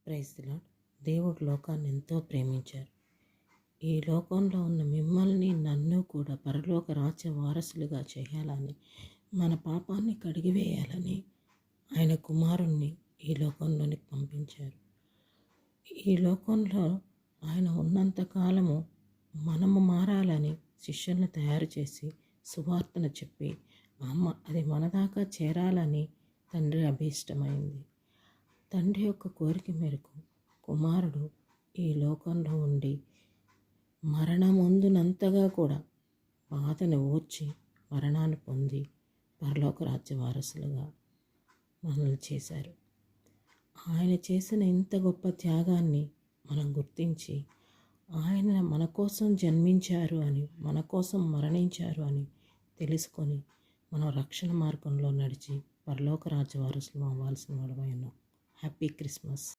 Praise the lord. దేవుడు లోకాన్ని ఎంతో ప్రేమించారు. ఈ లోకంలో ఉన్న మిమ్మల్ని నన్ను కూడా పరలోక రాజ్య వారసులుగా చేయాలని, మన పాపాన్ని కడిగివేయాలని ఆయన కుమారుణ్ణి ఈ లోకంలోనికి పంపించారు. ఈ లోకంలో ఆయన ఉన్నంతకాలము మనము మారాలని శిష్యులను తయారు చేసి సువార్తను చెప్పి అది మన దాకా చేరాలని తండ్రి అభీష్టమైంది. తండ్రి యొక్క కోరిక మేరకు కుమారుడు ఈ లోకంలో ఉండి మరణముందునంతగా కూడా బాధను ఓర్చి మరణాన్ని పొంది పరలోక రాజ్య వారసులుగా మనల్ని చేశారు. ఆయన చేసిన ఇంత గొప్ప త్యాగాన్ని మనం గుర్తించి ఆయన మన కోసం జన్మించారు అని, మన కోసం మరణించారు అని తెలుసుకొని మనం రక్షణ మార్గంలో నడిచి పరలోక రాజ్య వారసులు అవ్వాల్సిన వాడమై ఉన్నాం. Happy Christmas.